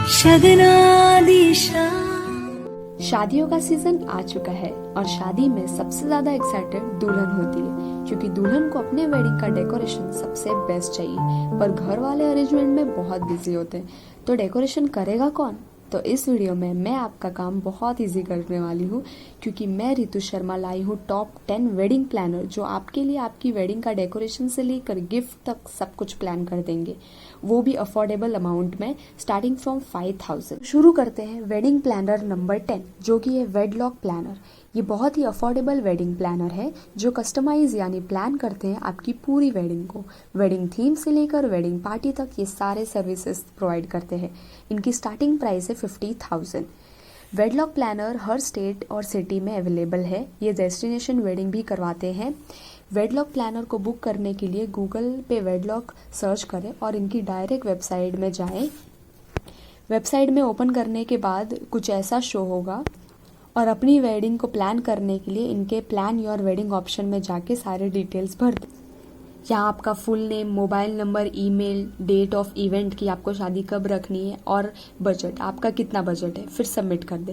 शगना दिशा। शादियों का सीजन आ चुका है और शादी में सबसे ज्यादा एक्साइटेड दुल्हन होती है, क्योंकि दुल्हन को अपने वेडिंग का डेकोरेशन सबसे बेस्ट चाहिए। पर घर वाले अरेंजमेंट में बहुत बिजी होते हैं, तो डेकोरेशन करेगा कौन? तो इस वीडियो में मैं आपका काम बहुत इजी करने वाली हूँ, क्योंकि मैं रितु शर्मा लाई हूँ टॉप 10 वेडिंग प्लानर, जो आपके लिए आपकी वेडिंग का डेकोरेशन से लेकर गिफ्ट तक सब कुछ प्लान कर देंगे, वो भी अफोर्डेबल अमाउंट में, स्टार्टिंग फ्रॉम 5000। शुरू करते हैं वेडिंग प्लानर नंबर 10, जो कि है वेडलॉक प्लानर। ये बहुत ही अफोर्डेबल वेडिंग प्लानर है जो कस्टमाइज यानी प्लान करते हैं आपकी पूरी वेडिंग को। वेडिंग थीम से लेकर वेडिंग पार्टी तक ये सारे सर्विसेज प्रोवाइड करते हैं। इनकी स्टार्टिंग प्राइस है 50,000। वेडलॉक प्लानर हर स्टेट और सिटी में अवेलेबल है। ये डेस्टिनेशन वेडिंग भी करवाते हैं। वेडलॉक प्लानर को बुक करने के लिए गूगल पे वेडलॉक सर्च करें और इनकी डायरेक्ट वेबसाइट में जाएं। वेबसाइट में ओपन करने के बाद कुछ ऐसा शो होगा और अपनी वेडिंग को प्लान करने के लिए इनके प्लान योर वेडिंग ऑप्शन में जाके सारे डिटेल्स भर दें। यहाँ आपका full name, mobile number, email, date of event की आपको शादी कब रखनी है और बजट, आपका कितना बजट है, फिर सबमिट कर दें।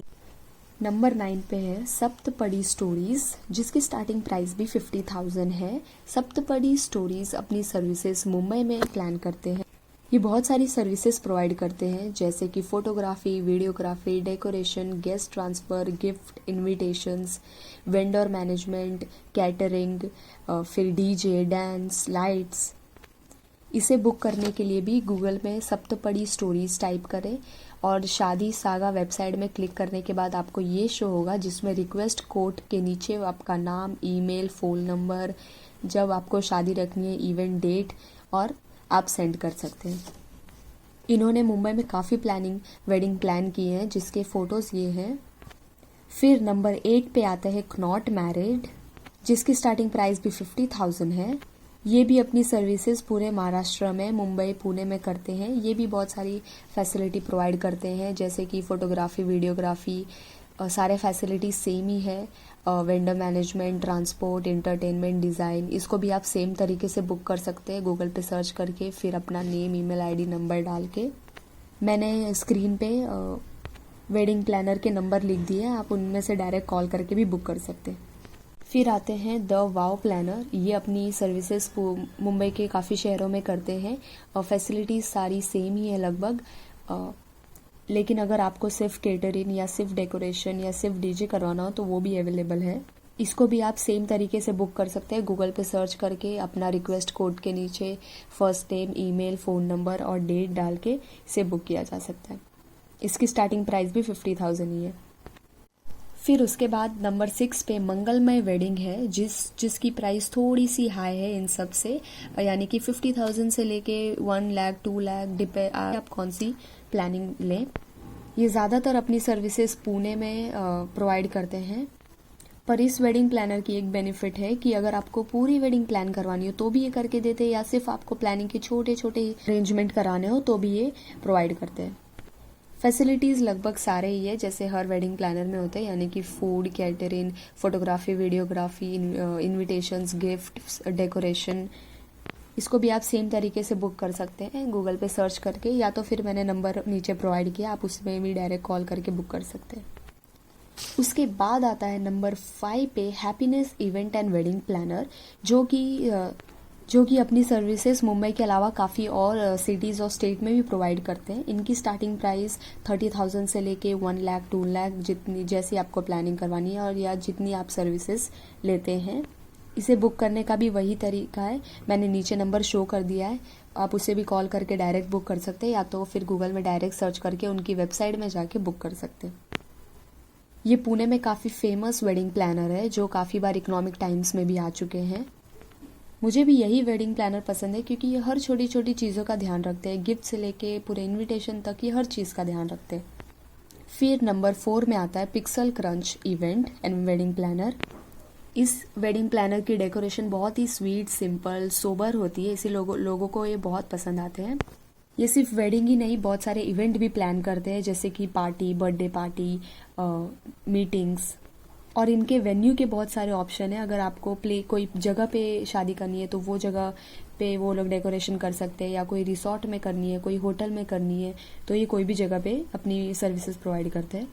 नंबर 9 पे है सप्तपदी स्टोरीज, जिसकी स्टार्टिंग प्राइस भी 50,000 है। सप्तपदी स्टोरीज अपनी सर्विसेज मुंबई में प्लान करते हैं। ये बहुत सारी सर्विसेज प्रोवाइड करते हैं, जैसे कि photography, videography, decoration, guest transfer, gift, invitations, vendor management, catering, फिर डीजे, डांस, लाइट्स। इसे बुक करने के लिए भी गूगल में सप्तपदी स्टोरीज टाइप करें और शादी सागा वेबसाइट में क्लिक करने के बाद आपको ये शो होगा, जिसमें रिक्वेस्ट कोड के नीचे आपका नाम, ईमेल, फ़ोन नंबर, जब आपको शादी रखनी है, इवेंट डेट, और आप सेंड कर सकते हैं। इन्होंने मुंबई में काफ़ी वेडिंग प्लान किए हैं, जिसके फ़ोटोज़ ये हैं। फिर नंबर 8 पे आता है नॉट मैरिड, जिसकी स्टार्टिंग प्राइस भी 50,000 है। ये भी अपनी सर्विसेज पूरे महाराष्ट्र में, मुंबई, पुणे में करते हैं। ये भी बहुत सारी फैसिलिटी प्रोवाइड करते हैं, जैसे कि फ़ोटोग्राफी, वीडियोग्राफी, सारे फैसिलिटीज सेम ही है। Vendor management, transport, entertainment, design, इसको भी आप सेम तरीके से बुक कर सकते हैं गूगल पे सर्च करके, फिर अपना नेम, ईमेल आईडी, नंबर डाल के। मैंने स्क्रीन पे वेडिंग प्लानर के नंबर लिख दिए हैं, आप उनमें से डायरेक्ट कॉल करके भी बुक कर सकते हैं। फिर आते हैं द वाव प्लानर। ये अपनी सर्विसेज मुंबई के काफ़ी शहरों में करते हैं और फैसिलिटीज़ सारी सेम ही है लगभग, लेकिन अगर आपको सिर्फ केटरिंग या सिर्फ डेकोरेशन या सिर्फ डीजे करवाना हो तो वो भी अवेलेबल है। इसको भी आप सेम तरीके से बुक कर सकते हैं, गूगल पे सर्च करके अपना रिक्वेस्ट कोड के नीचे first name, email, phone number और डेट डाल के इसे बुक किया जा सकता है। इसकी स्टार्टिंग प्राइस भी 50,000 ही है। फिर उसके बाद नंबर 6 पे मंगलमय वेडिंग है, जिसकी प्राइस थोड़ी सी हाई है इन सब से, यानी कि 50,000 से लेके 1 लाख 2 लाख डिपेंड आप कौन सी प्लानिंग लें। ये ज़्यादातर अपनी सर्विसेज पुणे में प्रोवाइड करते हैं। पर इस वेडिंग प्लानर की एक बेनिफिट है कि अगर आपको पूरी वेडिंग प्लान करवानी हो तो भी ये करके देते हैं, या सिर्फ आपको प्लानिंग के छोटे छोटे अरेंजमेंट कराने हो तो भी ये प्रोवाइड करते हैं। फैसिलिटीज़ लगभग सारे ही है जैसे हर वेडिंग प्लानर में होते हैं, यानी कि food, catering, photography, videography, invitations, gift, decoration. इसको भी आप सेम तरीके से बुक कर सकते हैं गूगल पे सर्च करके, या तो फिर मैंने नंबर नीचे प्रोवाइड किया, आप उसमें भी डायरेक्ट कॉल करके बुक कर सकते हैं। उसके बाद आता है नंबर 5 पे happiness event and wedding planner, जो कि अपनी सर्विसेज मुंबई के अलावा काफ़ी और सिटीज़ और स्टेट में भी प्रोवाइड करते हैं। इनकी स्टार्टिंग प्राइस 30,000 से लेके 1 लाख 2 लाख, जितनी जैसी आपको प्लानिंग करवानी है और या जितनी आप सर्विसेज लेते हैं। इसे बुक करने का भी वही तरीका है, मैंने नीचे नंबर शो कर दिया है, आप उसे भी कॉल करके डायरेक्ट बुक कर सकते हैं, या तो फिर गूगल में डायरेक्ट सर्च करके उनकी वेबसाइट में जाके बुक कर सकते हैं। ये पुणे में काफ़ी फेमस वेडिंग प्लानर है, जो काफ़ी बार इकोनॉमिक टाइम्स में भी आ चुके हैं। मुझे भी यही वेडिंग प्लानर पसंद है, क्योंकि ये हर छोटी छोटी चीज़ों का ध्यान रखते हैं, गिफ्ट से लेके पूरे इनविटेशन तक ये हर चीज़ का ध्यान रखते हैं। फिर नंबर 4 में आता है pixel crunch event and wedding planner. इस वेडिंग प्लानर की डेकोरेशन बहुत ही स्वीट, सिंपल, सोबर होती है, इसी लोगों को ये बहुत पसंद आते हैं। ये सिर्फ वेडिंग ही नहीं, बहुत सारे इवेंट भी प्लान करते हैं, जैसे कि पार्टी, बर्थडे पार्टी, मीटिंग्स, और इनके वेन्यू के बहुत सारे ऑप्शन हैं। अगर आपको कोई जगह पे शादी करनी है तो वो जगह पे वो लोग डेकोरेशन कर सकते हैं, या कोई रिसोर्ट में करनी है, कोई होटल में करनी है, तो ये कोई भी जगह पे अपनी सर्विसेज प्रोवाइड करते हैं।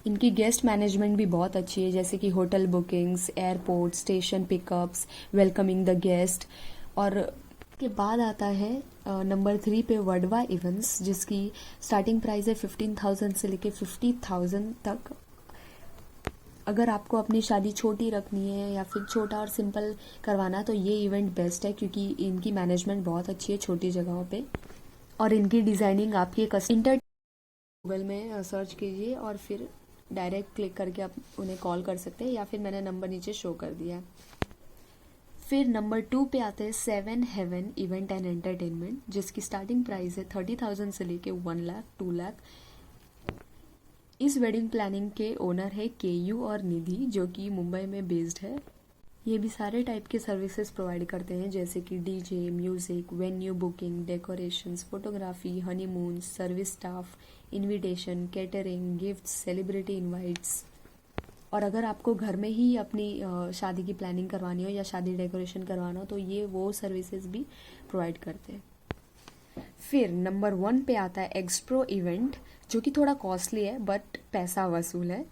इनकी गेस्ट मैनेजमेंट भी बहुत अच्छी है, जैसे कि hotel bookings, airport, station pickups, welcoming the guest. और के बाद आता है नंबर 3 पे वडवा इवेंट्स, जिसकी स्टार्टिंग प्राइस है 15,000 से लेके 50,000 तक। अगर आपको अपनी शादी छोटी रखनी है या फिर छोटा और सिंपल करवाना है तो ये इवेंट बेस्ट है, क्योंकि इनकी मैनेजमेंट बहुत अच्छी है छोटी जगहों पे, और इनकी डिज़ाइनिंग आपकी गूगल में सर्च कीजिए और फिर डायरेक्ट क्लिक करके आप उन्हें कॉल कर सकते हैं, या फिर मैंने नंबर नीचे शो कर दिया है। फिर नंबर 2 पे आते हैं 7 हेवन इवेंट एंड एंटरटेनमेंट, जिसकी स्टार्टिंग प्राइस है 30,000 से लेके 1 लाख 2 लाख। इस वेडिंग प्लानिंग के ओनर है केयू और निधि, जो कि मुंबई में बेस्ड है। ये भी सारे टाइप के सर्विसेज प्रोवाइड करते हैं, जैसे कि DJ, music, venue booking, decorations, photography, honeymoon, service staff, invitation, catering, gifts, celebrity invites. और अगर आपको घर में ही अपनी शादी की प्लानिंग करवानी हो या शादी डेकोरेशन करवाना हो तो ये वो सर्विसेज भी प्रोवाइड करते हैं। फिर नंबर 1 पे आता है एक्सप्रो इवेंट, जो कि थोड़ा कॉस्टली है बट पैसा वसूल है।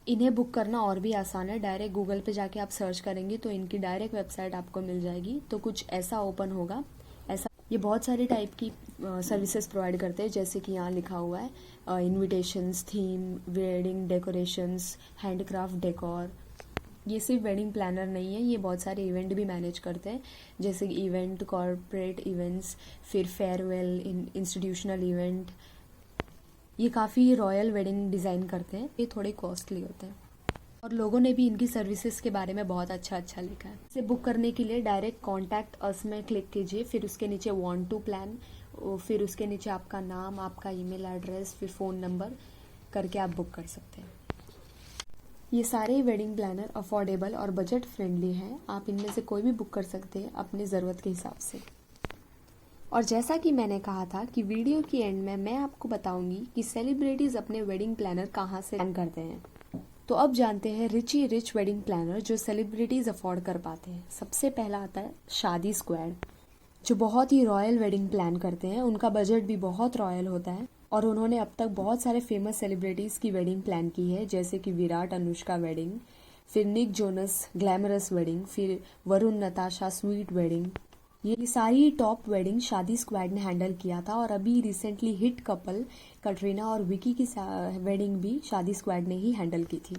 इन्हें बुक करना और भी आसान है, डायरेक्ट गूगल पे जाके आप सर्च करेंगे तो इनकी डायरेक्ट वेबसाइट आपको मिल जाएगी। तो कुछ ऐसा ओपन होगा, ऐसा ये बहुत सारी टाइप की सर्विसेज प्रोवाइड करते हैं, जैसे कि यहाँ लिखा हुआ है invitations, theme, wedding decorations, handcraft decor. ये सिर्फ वेडिंग प्लानर नहीं है, ये बहुत सारे इवेंट भी मैनेज करते हैं, जैसे कि इवेंट, कॉर्पोरेट इवेंट्स, फिर फेयरवेल, इंस्टीट्यूशनल इवेंट। ये काफ़ी रॉयल वेडिंग डिज़ाइन करते हैं, ये थोड़े कॉस्टली होते हैं, और लोगों ने भी इनकी सर्विसेज के बारे में बहुत अच्छा लिखा है। इसे बुक करने के लिए डायरेक्ट कॉन्टैक्ट अस में क्लिक कीजिए, फिर उसके नीचे वांट टू प्लान, फिर उसके नीचे आपका नाम, आपका ईमेल एड्रेस, फिर फ़ोन नंबर करके आप बुक कर सकते हैं। ये सारे वेडिंग प्लानर अफोर्डेबल और बजट फ्रेंडली हैं, आप इनमें से कोई भी बुक कर सकते हैं अपनी ज़रूरत के हिसाब से। और जैसा कि मैंने कहा था कि वीडियो की एंड में मैं आपको बताऊंगी कि सेलिब्रिटीज़ अपने वेडिंग प्लानर कहाँ से प्लान करते हैं। तो अब जानते हैं रिच वेडिंग प्लानर जो सेलिब्रिटीज़ अफोर्ड कर पाते हैं। सबसे पहला आता है शादी स्क्वाड, जो बहुत ही रॉयल वेडिंग प्लान करते हैं। उनका बजट भी बहुत रॉयल होता है, और उन्होंने अब तक बहुत सारे फेमस सेलिब्रिटीज़ की वेडिंग प्लान की है, जैसे कि विराट अनुष्का वेडिंग, फिर निक जोनस ग्लैमरस वेडिंग, फिर वरुण नताशा स्वीट वेडिंग। ये सारी टॉप वेडिंग शादी स्क्वाड ने हैंडल किया था, और अभी रिसेंटली हिट कपल कटरीना और विकी की वेडिंग भी शादी स्क्वाड ने ही हैंडल की थी।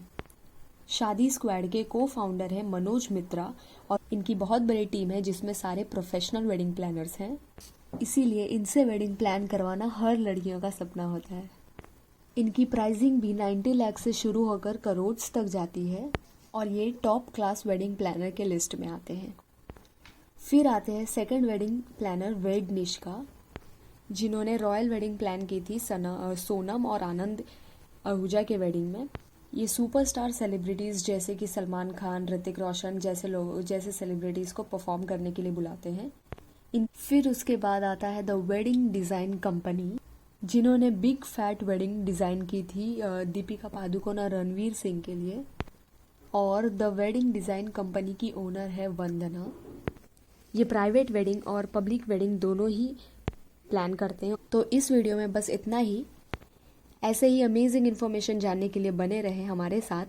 शादी स्क्वाड के को फाउंडर है मनोज मित्रा, और इनकी बहुत बड़ी टीम है जिसमें सारे प्रोफेशनल वेडिंग प्लानर्स हैं, इसीलिए इनसे वेडिंग प्लान करवाना हर लड़कियों का सपना होता है। इनकी प्राइसिंग भी 90 लाख से शुरू होकर करोड़ तक जाती है, और ये टॉप क्लास वेडिंग प्लानर के लिस्ट में आते हैं। फिर आते हैं सेकंड वेडिंग प्लानर वेड निष्का, जिन्होंने रॉयल वेडिंग प्लान की थी सोनम और आनंद आहूजा के वेडिंग में। ये सुपरस्टार सेलिब्रिटीज़ जैसे कि सलमान खान, ऋतिक रोशन जैसे सेलिब्रिटीज़ को परफॉर्म करने के लिए बुलाते हैं। फिर उसके बाद आता है द वेडिंग डिज़ाइन कंपनी, जिन्होंने बिग फैट वेडिंग डिज़ाइन की थी दीपिका पादुकोण और रणवीर सिंह के लिए, और द वेडिंग डिज़ाइन कंपनी की ओनर है वंदना। ये प्राइवेट वेडिंग और पब्लिक वेडिंग दोनों ही प्लान करते हैं। तो इस वीडियो में बस इतना ही। ऐसे ही अमेजिंग इन्फॉर्मेशन जानने के लिए बने रहें हमारे साथ।